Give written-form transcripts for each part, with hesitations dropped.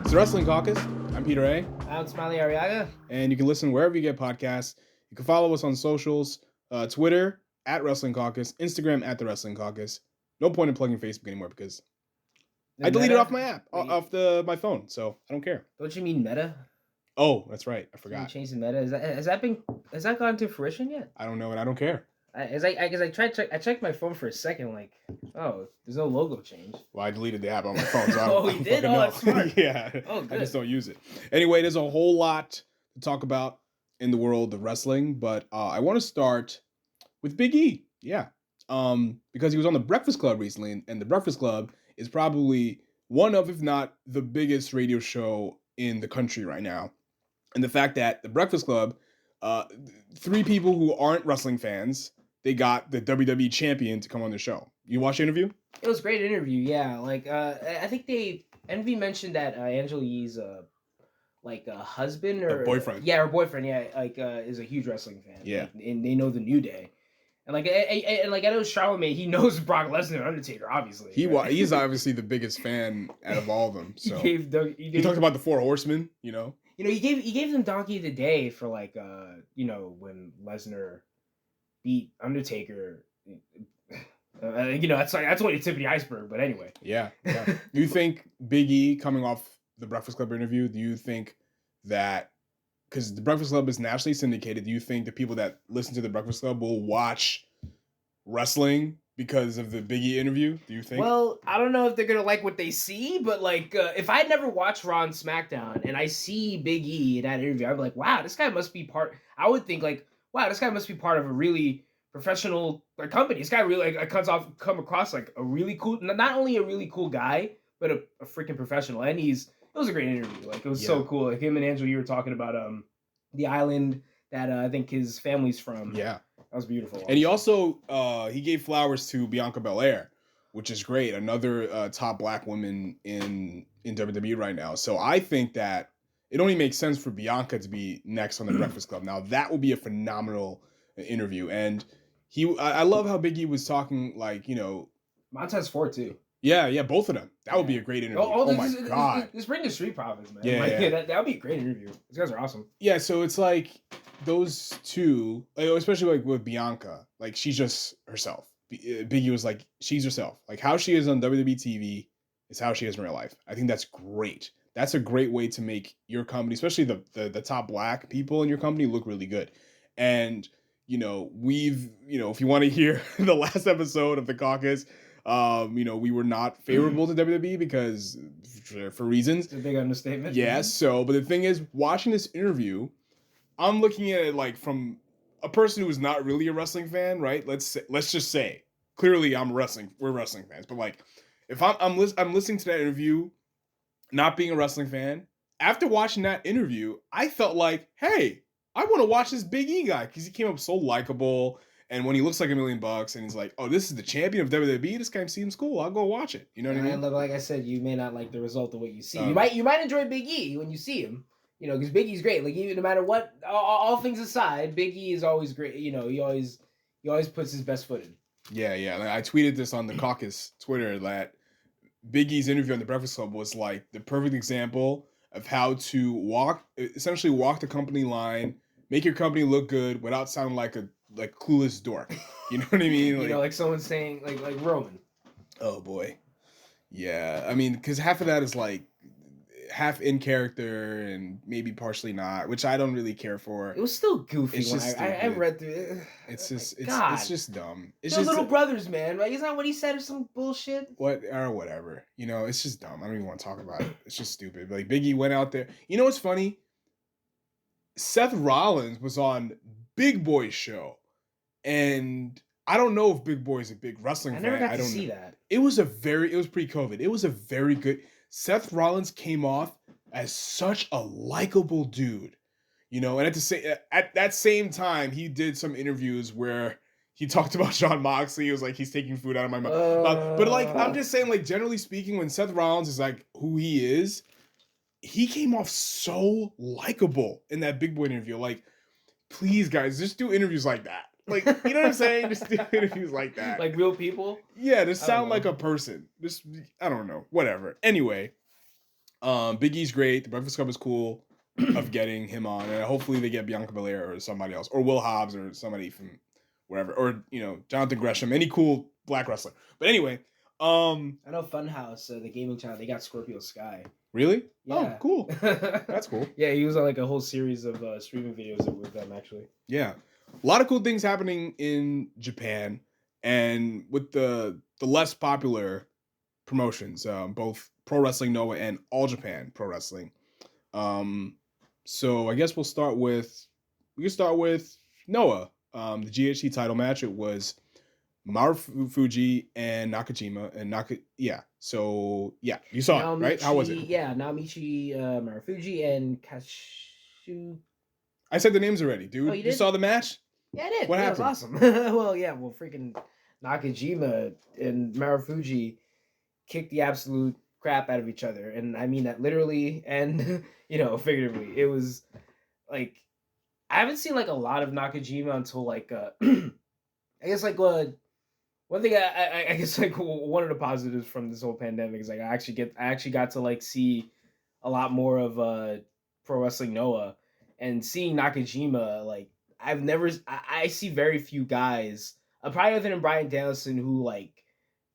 It's the Wrestling Caucus. I'm Peter A. I'm Smiley Arriaga. And you can listen wherever you get podcasts. You can follow us on socials, Twitter, at Wrestling Caucus, Instagram, at The Wrestling Caucus. No point in plugging Facebook anymore because I deleted it off my app, off my phone, so I don't care. Don't you mean Meta? Oh, that's right. I forgot. You changed the Meta. Has that gone to fruition yet? I don't know, and I don't care. I checked my phone for a second, like, oh, there's no logo change. Well, I deleted the app on my phone, so I don't, Oh, you did? Oh, that's smart. Yeah. Oh, good. I just don't use it. Anyway, there's a whole lot to talk about in the world of wrestling, but I want to start with Big E. Yeah. Because he was on the Breakfast Club recently, and the Breakfast Club is probably one of, if not the biggest radio show in the country right now. And the fact that the Breakfast Club, three people who aren't wrestling fans, they got the WWE Champion to come on the show. You watched the interview? It was a great interview, yeah. Like, I think Envy mentioned that Angela Yee's a husband or boyfriend. Yeah, her boyfriend. Yeah, is a huge wrestling fan. Yeah, and they know the New Day. And I know Charlamagne, he knows Brock Lesnar and Undertaker, obviously. He's obviously the biggest fan out of all of them. So he talked about the Four Horsemen, You know, he gave them Donkey of the Day for when Lesnar beat Undertaker. That's only the tip of the iceberg. But anyway. Yeah. Do you think Big E coming off the Breakfast Club interview? Do you think that? Because the Breakfast Club is nationally syndicated, do you think the people that listen to the Breakfast Club will watch wrestling because of the Big E interview? Do you think? Well, I don't know if they're going to like what they see, but if I'd never watched Raw and SmackDown and I see Big E in that interview, I'd be like, wow, this guy must be part... I would think wow, this guy must be part of a really professional company. This guy really come across like a really cool... Not only a really cool guy, but a freaking professional. And it was a great interview. It was so cool. Him and Angela, you were talking about the island that I think his family's from. Yeah, that was beautiful. And he also he gave flowers to Bianca Belair, which is great. Another top black woman in WWE right now. So I think that it only makes sense for Bianca to be next on the Breakfast Club. Now that would be a phenomenal interview. And I love how Big E was talking Montez Ford too. Yeah, both of them. That would be a great interview. Oh my God. Just bring the Street Profits, man. Yeah. That would be a great interview. These guys are awesome. Yeah, so it's like those two, especially with Bianca, she's just herself. Biggie was like, she's herself. Like how she is on WWE TV is how she is in real life. I think that's great. That's a great way to make your company, especially the top black people in your company, look really good. And, if you want to hear the last episode of the Caucus, we were not favorable to WWE because for reasons. It's a big understatement. Yeah. So, but the thing is, watching this interview, I'm looking at it from a person who is not really a wrestling fan, right? Let's just say, clearly we're wrestling fans, but if I'm listening to that interview, not being a wrestling fan, after watching that interview, I felt like, hey, I want to watch this Big E guy because he came up so likable. And when he looks like $1 million and he's like, oh, this is the champion of WWE, this guy seems cool. I'll go watch it. You know what I mean? Like I said, you may not like the result of what you see. You might enjoy Big E when you see him. Because Big E's great. Even no matter what, all things aside, Big E is always great. He always puts his best foot in. Yeah. I tweeted this on the Caucus Twitter that Big E's interview on the Breakfast Club was the perfect example of how to essentially walk the company line, make your company look good without sounding like a clueless dork. You know what I mean? Like someone saying like Roman. Oh boy. Yeah. I mean, because half of that is half in character and maybe partially not, which I don't really care for. It was still goofy. It's just I read through it. It's just dumb. It's just little brothers, man. Right? Isn't that what he said or some bullshit? Whatever. It's just dumb. I don't even want to talk about it. It's just stupid. Big E went out there. You know what's funny? Seth Rollins was on Big Boy's show. And I don't know if Big Boy is a big wrestling fan. I never got to see that. It was pre-COVID. It was a very good... Seth Rollins came off as such a likable dude. And at that same time, he did some interviews where he talked about Jon Moxley. He was like, he's taking food out of my mouth. But I'm just saying, generally speaking, when Seth Rollins is who he is, he came off so likable in that Big Boy interview. Please, guys, just do interviews like that. You know what I'm saying? Just do interviews like that. Like real people? Yeah, just sound like a person. Just, I don't know. Whatever. Anyway, Big E's great. The Breakfast Club is cool of getting him on, and hopefully they get Bianca Belair or somebody else, or Will Hobbs or somebody from wherever, or Jonathan Gresham, any cool black wrestler. But anyway, I know Funhouse, the gaming channel, they got Scorpio Sky. really? Yeah. Oh, cool. That's cool. Yeah, he was on like a whole series of streaming videos with them actually. Yeah, a lot of cool things happening in Japan, and with the less popular promotions, both Pro Wrestling Noah and All Japan Pro Wrestling. So I guess we can start with Noah. The GHC title match. It was Marufuji and Nakajima So you saw it, right? How was it? Yeah, Naomichi, Marufuji, and Kashu. I said the names already, dude. Oh, you did? You saw the match? Yeah, I did. What happened? Was awesome. Well, freaking Nakajima and Marufuji kicked the absolute crap out of each other, and I mean that literally and figuratively. It was like I haven't seen like a lot of Nakajima until like I guess like one thing I guess like one of the positives from this whole pandemic is like I actually got to like see a lot more of Pro Wrestling Noah, and seeing Nakajima, like I see very few guys, probably other than Bryan Danielson, who like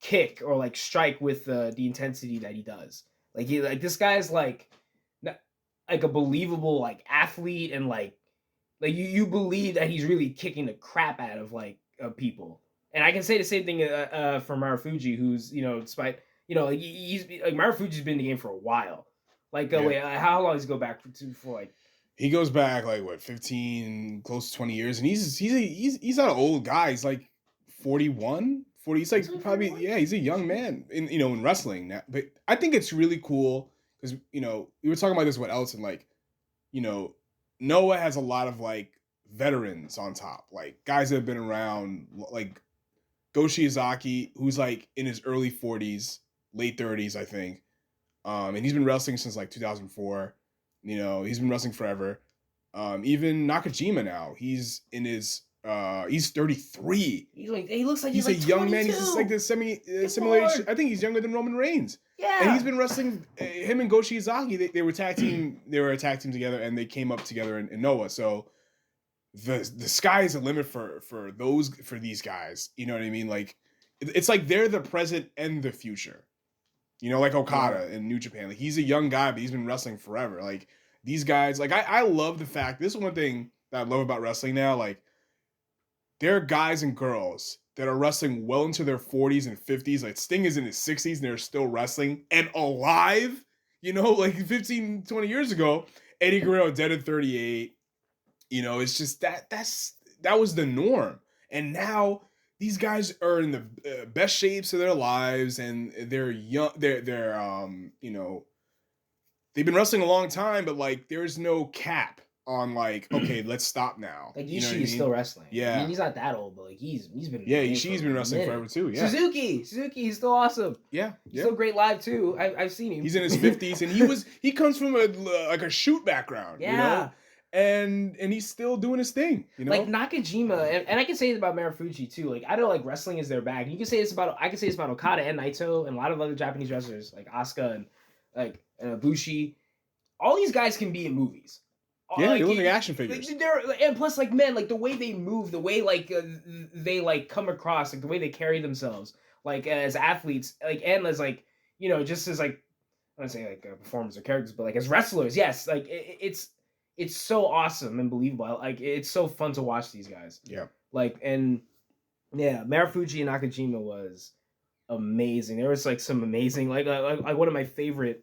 kick or like strike with the intensity that he does. Like this guy's like a believable like athlete, and like you believe that he's really kicking the crap out of like people. And I can say the same thing for Marufuji, who's despite he's like Marufuji's been in the game for a while. Like wait, how long does he go back for like? He goes back like what 15, close to 20 years, and he's not an old guy. He's like 41, 40. He's like probably he's a young man in wrestling now. But I think it's really cool because we were talking about this with Elton, like Noah has a lot of like veterans on top, like guys that have been around, like Go Shiozaki, who's like in his early 40s, late 30s, I think. And he's been wrestling since like 2004. He's been wrestling forever. Even Nakajima now, he's in his he's 33. He looks like he's like a young 22. Man. He's just like the similar age. I think he's younger than Roman Reigns. Yeah. And he's been wrestling him and Go Shiozaki. They were tag team. They were a tag team together, and they came up together in Noah. So the sky is the limit for these guys. You know what I mean? Like it's like they're the present and the future. Like Okada in New Japan. Like he's a young guy, but he's been wrestling forever. Like these guys, like I love the fact, this is one thing that I love about wrestling now. Like there are guys and girls that are wrestling well into their 40s and 50s. Like Sting is in his 60s and they're still wrestling and alive. Like 15, 20 years ago, Eddie Guerrero dead at 38. It's just that was the norm. And now these guys are in the best shapes of their lives, and they're young. They've been wrestling a long time, but like there's no cap on like, okay, let's stop now. Like Ishii is still wrestling. Yeah, I mean, he's not that old, but like he's been. Yeah, Ishii's been wrestling forever too. Yeah, Suzuki, he's still awesome. Yeah, he's still great live too. I've seen him. He's in his 50s, and he comes from a shoot background. Yeah. And he's still doing his thing, Like Nakajima, and I can say this about Marufuji too. Like I know, like wrestling is their bag. You can say this about Okada and Naito and a lot of other Japanese wrestlers like Asuka and Ibushi. All these guys can be in movies. Yeah, they look like action figures. And plus, like men, like the way they move, the way like they like come across, like the way they carry themselves, like as athletes, like and as like just as like I don't say like performers or characters, but like as wrestlers, yes, like it's so awesome and believable. Like it's so fun to watch these guys. Yeah. Like and yeah, Marufuji and Nakajima was amazing. There was like some amazing like one of my favorite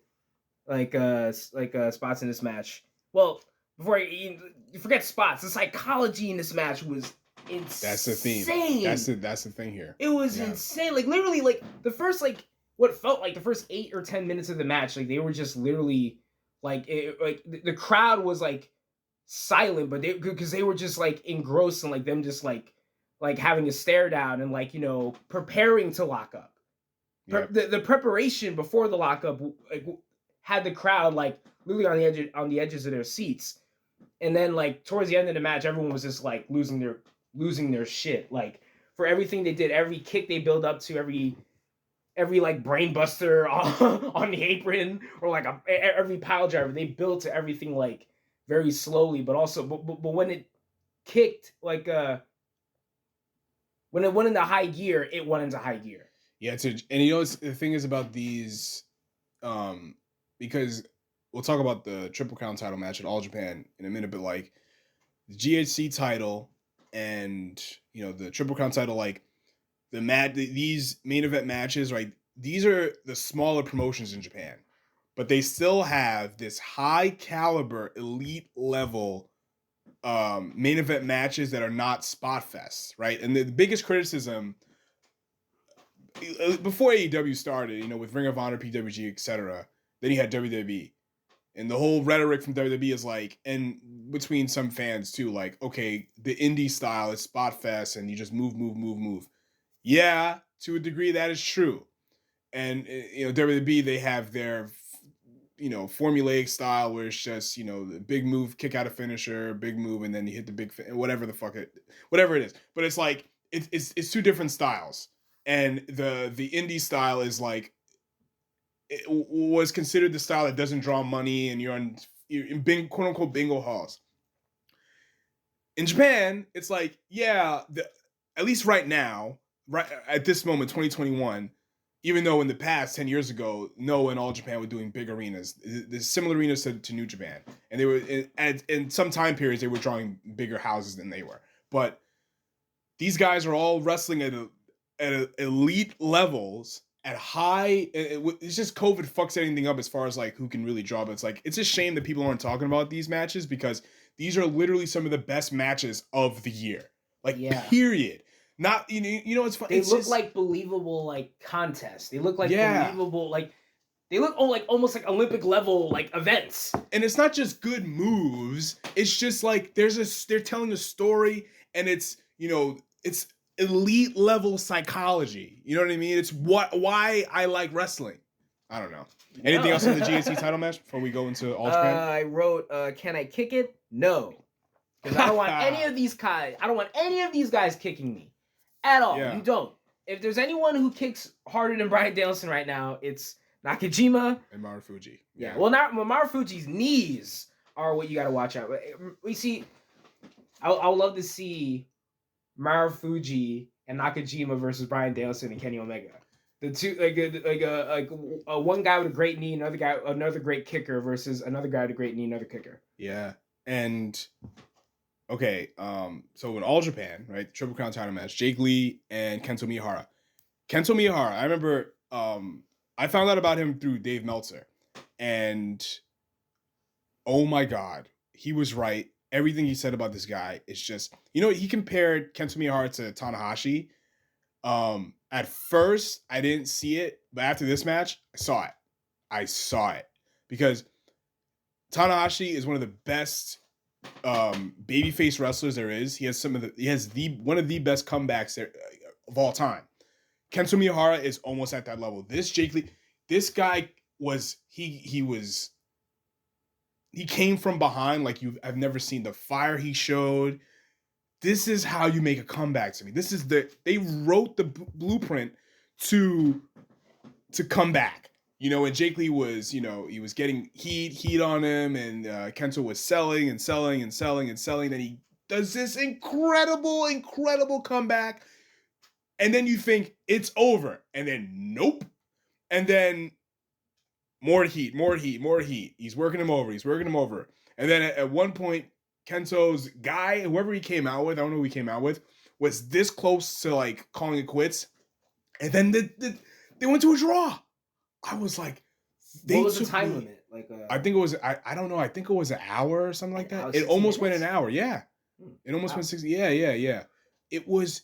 spots in this match. Well, before you forget spots, the psychology in this match was insane. That's the theme. That's the thing here. It was insane. Like literally, like the first what felt like the first 8 or 10 minutes of the match, like they were just literally. Like the crowd was like silent, but because they were just like engrossed and like them just like having a stare down and like preparing to lock up. Yep. The preparation before the lockup like had the crowd like literally on the edges of their seats, and then like towards the end of the match, everyone was just like losing their shit like for everything they did, every kick they build up to, every every like brain buster on the apron, or like every pile driver. They built everything like very slowly, but also but when it kicked like when it went into high gear, it went into high gear. Yeah, and you know the thing is about these, because we'll talk about the Triple Crown title match at All Japan in a minute, but like the GHC title and you know the Triple Crown title, like these main event matches, right? These are the smaller promotions in Japan, but they still have this high caliber, elite level main event matches that are not spot fests, right? And the biggest criticism before AEW started, you know, with Ring of Honor, PWG, etc., then you had WWE. And the whole rhetoric from WWE is like, and between some fans too, like, okay, the indie style is spot fest and you just move. Yeah, to a degree that is true. And, you know, WWE, they have their, you know, formulaic style where it's just, you know, the big move, kick out a finisher, big move, and then you hit the big, whatever it is. But it's like, it's two different styles. And the indie style is like, it was considered the style that doesn't draw money and you're in quote unquote bingo halls. In Japan, it's like, yeah, at least right now, right at this moment, 2021, even though in the past 10 years ago, Noah and All Japan were doing big arenas, the similar arenas to New Japan, and they were in some time periods they were drawing bigger houses than they were. But these guys are all wrestling at elite levels. At high, it's just COVID fucks anything up as far as like who can really draw. But it's like it's a shame that people aren't talking about these matches because these are literally some of the best matches of the year. Like period. Not you know it's fun. They look like believable like contests. They look like believable like they look like almost like Olympic level like events. And it's not just good moves. It's just like they're telling a story and it's you know it's elite level psychology. You know what I mean? It's why I like wrestling. I don't know. Anything else in the GHC title match before we go into All Japan? I wrote, can I kick it? No. Because I don't want any of these guys. I don't want any of these guys kicking me. At all. Yeah. You don't. If there's anyone who kicks harder than Bryan Danielson right now, it's Nakajima. And Marufuji. Yeah. Well, Marufuji's knees are what you got to watch out. We see, I would love to see Marufuji and Nakajima versus Bryan Danielson and Kenny Omega. The two like one guy with a great knee, another great kicker versus another guy with a great knee, another kicker. Yeah. And okay, so in All Japan, right, the Triple Crown title match, Jake Lee and Kento Miyahara. Kento Miyahara, I remember I found out about him through Dave Meltzer. And oh my God, he was right. Everything he said about this guy is just, you know, he compared Kento Miyahara to Tanahashi. At first, I didn't see it, but after this match, I saw it. Because Tanahashi is one of the best babyface wrestlers there is. He has one of the best comebacks there, of all time. Kento Miyahara is almost at that level. This Jake Lee, this guy was he came from behind like I've never seen. The fire he showed. This is how you make a comeback to me. They wrote the blueprint to come back. You know, and Jake Lee was, you know, he was getting heat on him, and Kento was selling. Then he does this incredible comeback. And then you think it's over. And then nope. And then more heat. He's working him over. And then at one point, Kento's guy, whoever he came out with, I don't know who he came out with, was this close to like calling it quits. And then they went to a draw. I was like, what was the time limit? Like, I think it was, I don't know. I think it was an hour or something like that. It almost went an hour. Yeah. It almost went 60. Yeah. It was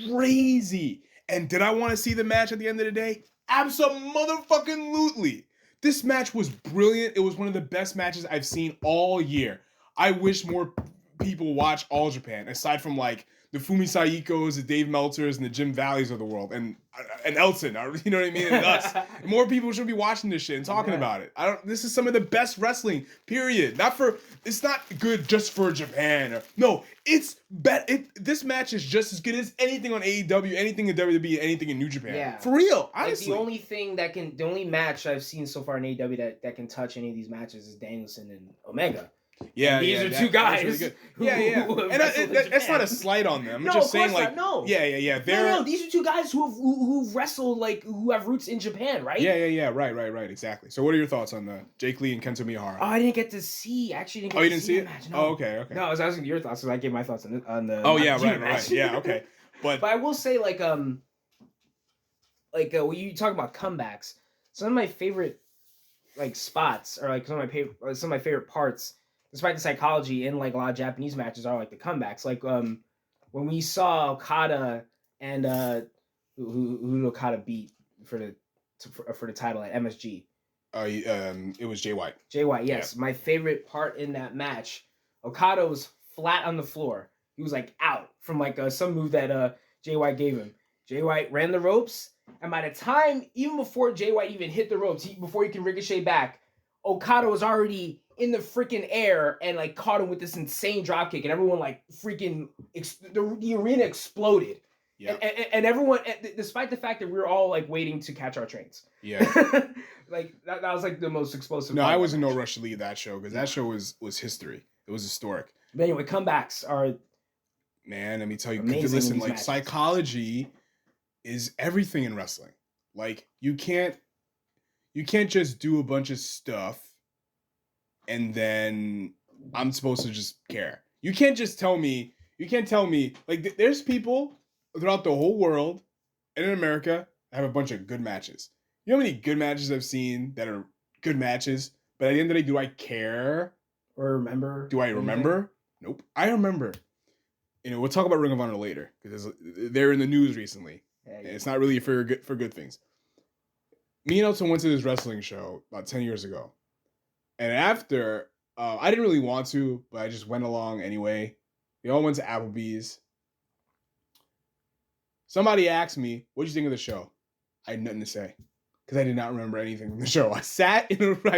crazy. And did I want to see the match at the end of the day? Absolutely. This match was brilliant. It was one of the best matches I've seen all year. I wish more people watch All Japan, aside from like the Fumi Saikos, the Dave Meltzers, and the Jim Valleys of the world, and Elton. You know what I mean? And us. More people should be watching this shit and talking about it. This is some of the best wrestling. Period. It's not good just for Japan. No, it's this match is just as good as anything on AEW, anything in WWE, anything in New Japan. Yeah. For real, honestly. Like the only match I've seen so far in AEW that can touch any of these matches is Danielson and Omega. Yeah, these are two guys. Really good. And that's not a slight on them. I'm just saying, like, no. Yeah. These are two guys who've wrestled, like, who have roots in Japan, right? Yeah. Right. Exactly. So, what are your thoughts on Jake Lee and Kento Miyahara? Oh, I didn't get to see. Actually, didn't get you to didn't see it? Match. No. Oh, okay. No, I was asking your thoughts, so I gave my thoughts on the. Oh yeah, right. Yeah, okay. But I will say, when you talk about comebacks, some of my favorite spots, or some of my favorite parts, despite the psychology in like a lot of Japanese matches, are like the comebacks. Like when we saw Okada and who did Okada beat for the title at MSG? It was Jay White. Jay White, yes. Yeah. My favorite part in that match, Okada was flat on the floor. He was like out from some move that Jay White gave him. Jay White ran the ropes, and by the time, even before Jay White even hit the ropes, before he can ricochet back, Okada was already in the freaking air and caught him with this insane dropkick, and everyone the arena exploded. Yeah. And everyone, despite the fact that we were all waiting to catch our trains. Yeah. that was the most explosive. No, I was in no rush to leave that show because that show was history. It was historic. But anyway, comebacks are. Man, let me tell you. Listen, matches. Psychology is everything in wrestling. You can't just do a bunch of stuff and then I'm supposed to just care. You can't tell me there's people throughout the whole world and in America have a bunch of good matches. You know how many good matches I've seen that are good matches, but at the end of the day, do I care? Or remember? Do I remember? Nope. I remember. We'll talk about Ring of Honor later because they're in the news recently. Yeah. And it's not really for good things. Me and Elton went to this wrestling show about 10 years ago. And after, I didn't really want to, but I just went along anyway. We all went to Applebee's. Somebody asked me, what'd you think of the show? I had nothing to say because I did not remember anything from the show. I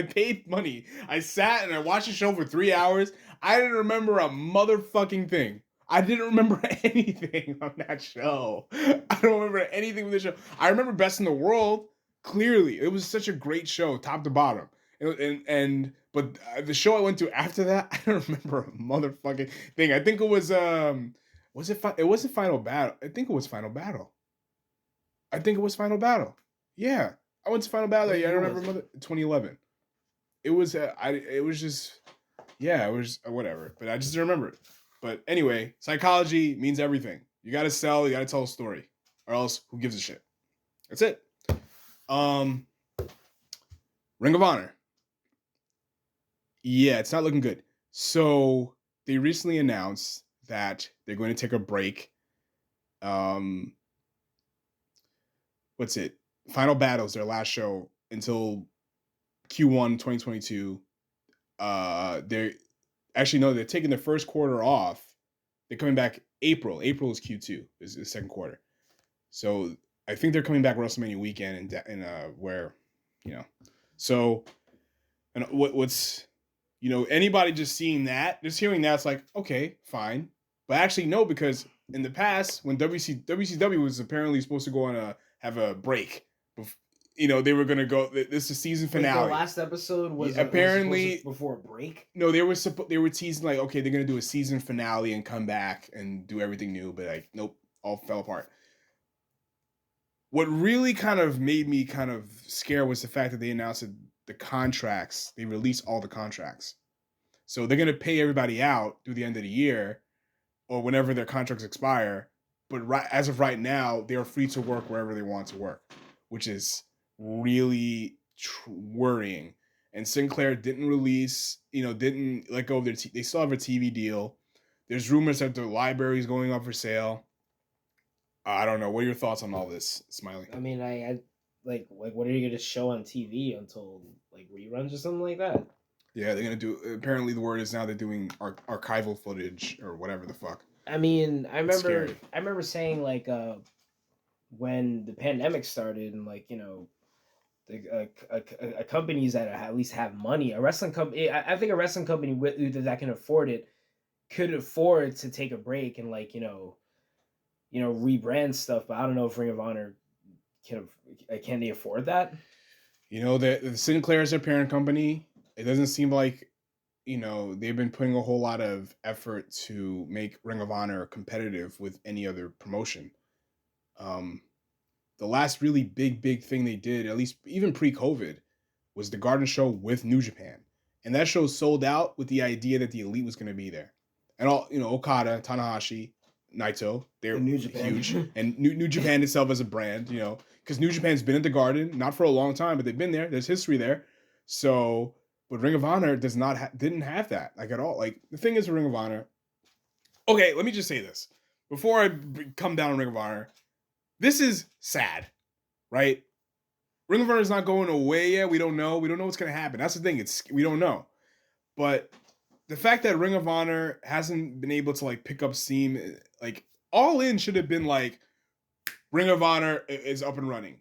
paid money. I sat and I watched the show for 3 hours. I didn't remember a motherfucking thing. I didn't remember anything on that show. I don't remember anything from the show. I remember Best in the World, clearly. It was such a great show, top to bottom. But the show I went to after that, I don't remember a motherfucking thing. I think it was it wasn't Final Battle. I think it was Final Battle. Yeah, I went to Final Battle. Yeah, I don't remember 2011. It was whatever. But I just remember it. But anyway, psychology means everything. You got to sell. You got to tell a story, or else who gives a shit? That's it. Ring of Honor. Yeah, it's not looking good. So they recently announced that they're going to take a break. What's it? Final Battle's their last show until Q1 2022. They're taking their first quarter off. They're coming back April. April is Q2, is the second quarter. So I think they're coming back WrestleMania weekend and where, so, and what's, anybody just seeing that, just hearing that, it's like, okay, fine. But actually, no, because in the past, when WCW was apparently supposed to go on have a break, they were going to go, this is season finale. The last episode was apparently was before a break? No, they were teasing okay, they're going to do a season finale and come back and do everything new, but nope, all fell apart. What really kind of made me kind of scared was the fact that they announced that the contracts, they released all the contracts. So they're going to pay everybody out through the end of the year or whenever their contracts expire. But as of right now, they are free to work wherever they want to work, which is really worrying. And Sinclair didn't release, didn't let go of their, they still have a TV deal. There's rumors that the library is going up for sale. I don't know. What are your thoughts on all this, Smiley? I mean, I what are you going to show on TV until reruns or something like that? Yeah, they're going to do, apparently the word is now they're doing archival footage or whatever the fuck. I mean, It's scary. I remember saying like when the pandemic started and like the companies that at least have money, a wrestling company. I think a wrestling company that can afford it could afford to take a break and like rebrand stuff. But I don't know if Ring of Honor can they afford that? You know, the Sinclair is their parent company. It doesn't seem like, you know, they've been putting a whole lot of effort to make Ring of Honor competitive with any other promotion. Um, the last really big thing they did, at least even pre-COVID, was the Garden Show with New Japan, and that show sold out with the idea that the Elite was going to be there, and all you know, Okada, Tanahashi, Naito, In they're New huge, Japan. and New Japan itself as a brand, you know, because New Japan's been at the Garden not for a long time, but they've been there. There's history there, so. But Ring of Honor does not didn't have that like at all. Like the thing is, with Ring of Honor. Okay, let me just say this before I come down on Ring of Honor. This is sad, right? Ring of Honor is not going away yet. We don't know. We don't know what's going to happen. That's the thing. We don't know. But the fact that Ring of Honor hasn't been able to like pick up steam, like All In should have been like Ring of Honor is up and running,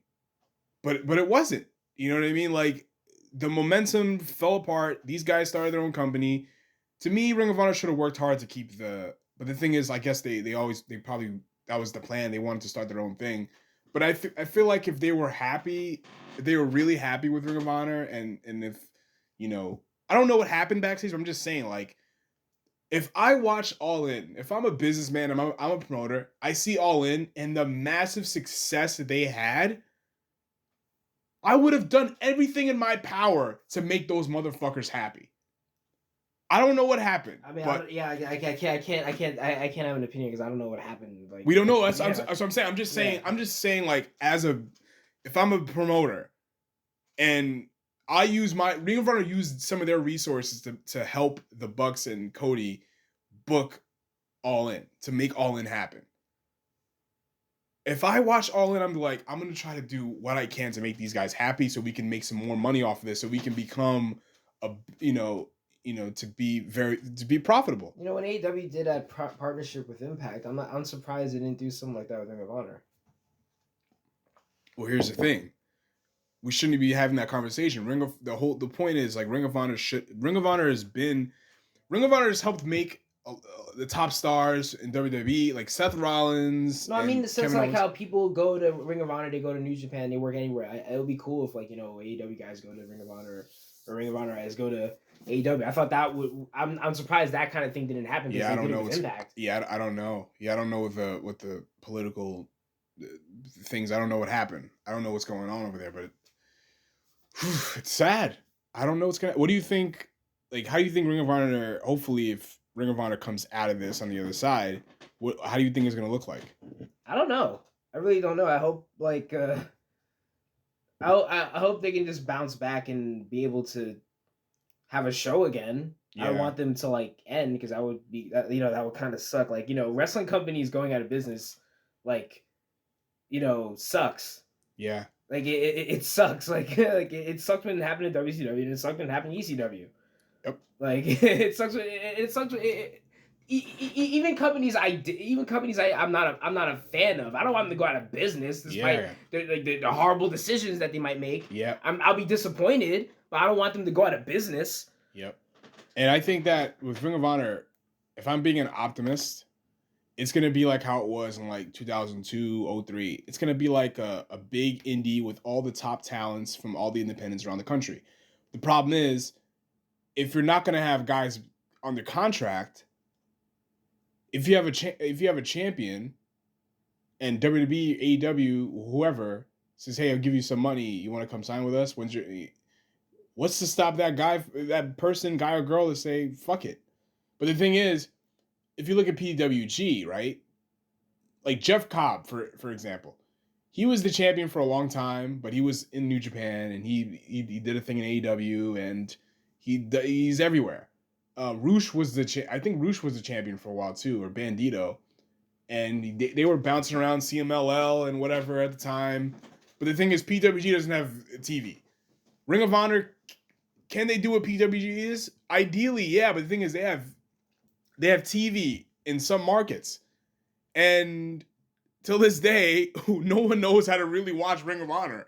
but it wasn't. You know what I mean? Like the momentum fell apart. These guys started their own company. To me, Ring of Honor should have worked hard to keep the. But the thing is, I guess they probably that was the plan. They wanted to start their own thing. But I feel like if they were happy, if they were really happy with Ring of Honor, and if you know, I don't know what happened backstage. But I'm just saying, like, if I watch All In, if I'm a businessman, I'm a promoter, I see All In and the massive success that they had, I would have done everything in my power to make those motherfuckers happy. I don't know what happened. I mean, but I can't have an opinion because I don't know what happened. Like we don't know. That's yeah. what I'm saying. Yeah. I'm just saying, like, if I'm a promoter and I use Ring of Honor used some of their resources to help the Bucks and Cody book All In, to make All In happen. If I watch All In, I'm like, I'm gonna try to do what I can to make these guys happy, so we can make some more money off of this, so we can become a to be profitable. You know, when AEW did that partnership with Impact, I'm surprised they didn't do something like that with Ring of Honor. Well, here's the thing. We shouldn't be having that conversation. The point is, like, Ring of Honor has helped make the top stars in WWE, like Seth Rollins. No, I mean, it's Kevin like Owens. how people go to Ring of Honor, they go to New Japan, they work anywhere. It would be cool if, like, AEW guys go to Ring of Honor, or Ring of Honor guys go to AEW. I thought that would. I'm surprised that kind of thing didn't happen. Yeah, I don't know. Impact. Yeah, I don't know. Yeah, I don't know what the political things. I don't know what happened. I don't know what's going on over there, but it's sad. I don't know what's gonna. What do you think? Like, how do you think Ring of Honor? Hopefully, if Ring of Honor comes out of this on the other side, how do you think it's gonna look like? I don't know. I really don't know. I hope I hope they can just bounce back and be able to have a show again. Yeah. I want them to like end because that would be that would kind of suck. Like, wrestling companies going out of business, like, sucks. Yeah. Like it sucks. Like it sucked when it happened in WCW, and it sucked when it happened in ECW. Yep. Like it sucks. It sucks. Even companies I'm not a fan of. I don't want them to go out of business despite the horrible decisions that they might make. Yeah. I'll be disappointed, but I don't want them to go out of business. Yep. And I think that with Ring of Honor, if I'm being an optimist, it's going to be like how it was in like 2002, 03. It's going to be like a big indie with all the top talents from all the independents around the country. The problem is, if you're not going to have guys under contract, if you have a champion and WWE, AEW, whoever says, "Hey, I'll give you some money. You want to come sign with us?" What's to stop that person, guy or girl, to say, "Fuck it"? But the thing is, if you look at PWG, right? Like Jeff Cobb, for example, he was the champion for a long time, but he was in New Japan and he did a thing in AEW and he's everywhere. Roosh was I think Roosh was the champion for a while too, or Bandito, and they were bouncing around CMLL and whatever at the time. But the thing is, PWG doesn't have TV. Ring of Honor, can they do what PWG is? Ideally, yeah. But the thing is, they have TV in some markets. And till this day, no one knows how to really watch Ring of Honor.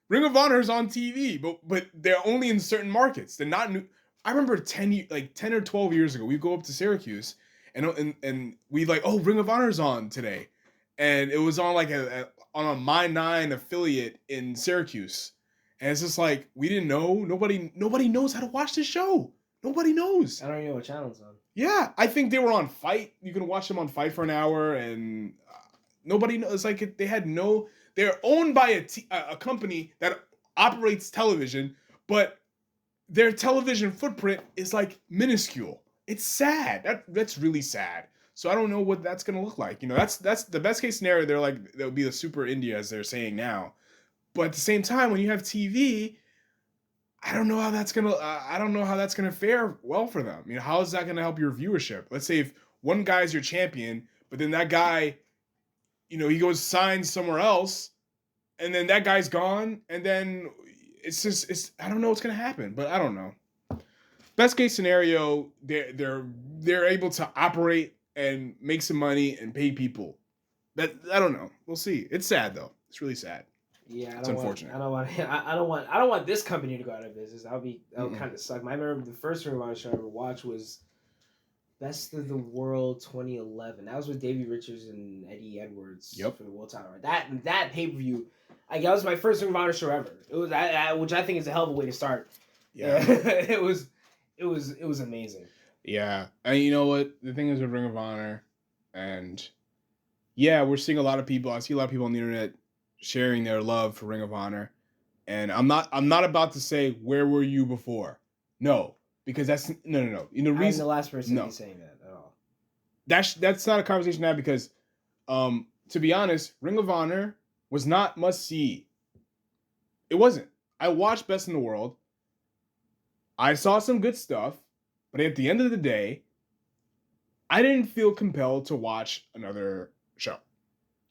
Ring of Honor is on TV, but they're only in certain markets. They're not new. I remember 10 or 12 years ago, we go up to Syracuse and we like, oh, Ring of Honor's on today. And it was on like on a My 9 affiliate in Syracuse. And it's just like, we didn't know. Nobody knows how to watch this show. Nobody knows. I don't even know what channel it's on. Yeah, I think they were on Fight. You can watch them on Fight for an hour, and nobody knows. It's like they had no. They're owned by a company that operates television, but their television footprint is like minuscule. It's sad. That's really sad. So I don't know what that's gonna look like. You know, that's the best case scenario. They're like, they'll be the Super India, as they're saying now. But at the same time, when you have TV, I don't know how that's gonna fare well for them. You know, how is that gonna help your viewership? Let's say if one guy's your champion, but then that guy, you know, he goes signs somewhere else, and then that guy's gone, and then it's I don't know what's gonna happen, but I don't know. Best case scenario, they're able to operate and make some money and pay people. That I don't know. We'll see. It's sad though. It's really sad. Yeah, It's unfortunate. I don't want this company to go out of business. That would kind of suck. I remember the first Ring of Honor show I ever watched was Best of the World 2011. That was with Davey Richards and Eddie Edwards for the world title. That pay per view, that was my first Ring of Honor show ever. It was which I think is a hell of a way to start. Yeah, it was amazing. Yeah, and you know what? The thing is with Ring of Honor, and yeah, we're seeing a lot of people. I see a lot of people on the internet sharing their love for Ring of Honor, and I'm not about to say where were you before. No, because that's no. You know, I'm the last person to be saying that at all. That's not a conversation now because, to be honest, Ring of Honor was not must see. It wasn't. I watched Best in the World. I saw some good stuff, but at the end of the day, I didn't feel compelled to watch another show.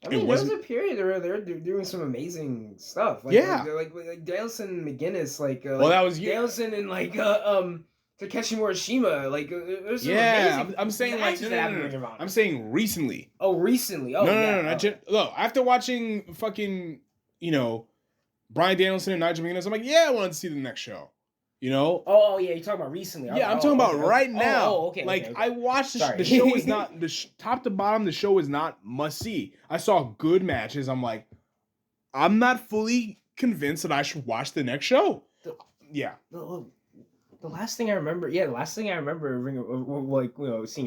I mean, there was a period where they're doing some amazing stuff. Like, like Danielson McGuinness, that was Danielson and Takeshi Morishima. Like, there's some amazing. I'm saying like no. I'm saying recently. Oh, recently. Oh, no. Look, after watching fucking Bryan Danielson and Nigel McGuinness, I'm like, yeah, I wanted to see the next show. You know? Oh, yeah, you're talking about recently. Yeah, I'm talking about right now. Okay. I watched the show is not top to bottom. The show is not must see. I saw good matches. I'm like, I'm not fully convinced that I should watch the next show. The last thing I remember, seeing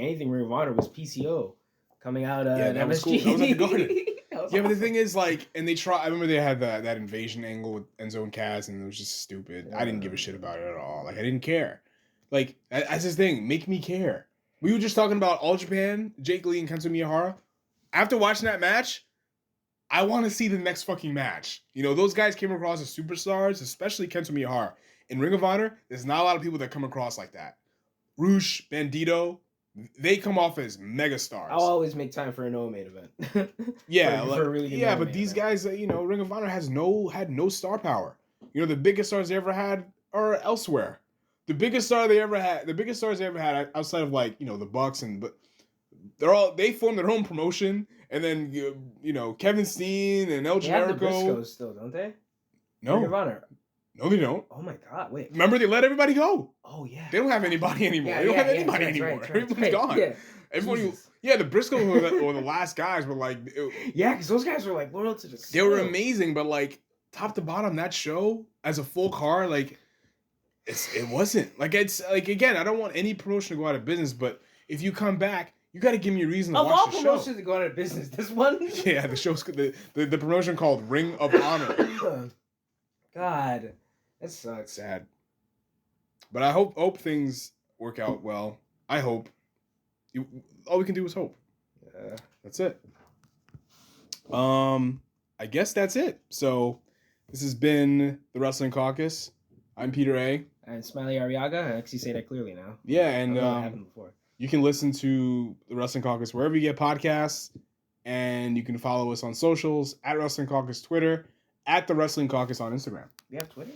anything Ring of Honor was PCO coming out. That was cool. That was at the Garden. But the thing is, I remember they had that invasion angle with Enzo and Kaz, and it was just stupid. I didn't give a shit about it at all. I didn't care. That's his thing. Make me care. We were just talking about All Japan, Jake Lee and Kento Miyahara. After watching that match, I want to see the next fucking match. You know, those guys came across as superstars, especially Kento Miyahara. In Ring of Honor, there's not a lot of people that come across like that. Roosh, Bandito, they come off as mega stars. I'll always make time for a no main event. for a really good but these guys, Ring of Honor had no star power. You know, the biggest stars they ever had are elsewhere. The biggest stars they ever had outside of the Bucks but they formed their own promotion, and then Kevin Steen and El Generico. They have the Briscoes still, don't they? No. Ring of Honor. No, they don't. Oh my God! Wait. Remember, they let everybody go. Oh yeah. They don't have anybody anymore. They don't have anybody anymore. Everyone's gone. Yeah. Everybody. Yeah, the Briscoes were the last guys, but because those guys were loyal to the. They were amazing, but top to bottom, that show as a full card, it wasn't it's again. I don't want any promotion to go out of business, but if you come back, you got to give me a reason to watch the show. Of all promotions to go out of business, this one. Yeah, the show's the promotion called Ring of Honor. God, that sucks. Sad. But I hope things work out well. I hope. All we can do is hope. Yeah, that's it. I guess that's it. So this has been the Wrestling Caucus. I'm Peter A. And Smiley Arriaga. I actually say that clearly now. Yeah, and happened before. You can listen to the Wrestling Caucus wherever you get podcasts, and you can follow us on socials at Wrestling Caucus Twitter, at the Wrestling Caucus on Instagram. We have Twitter?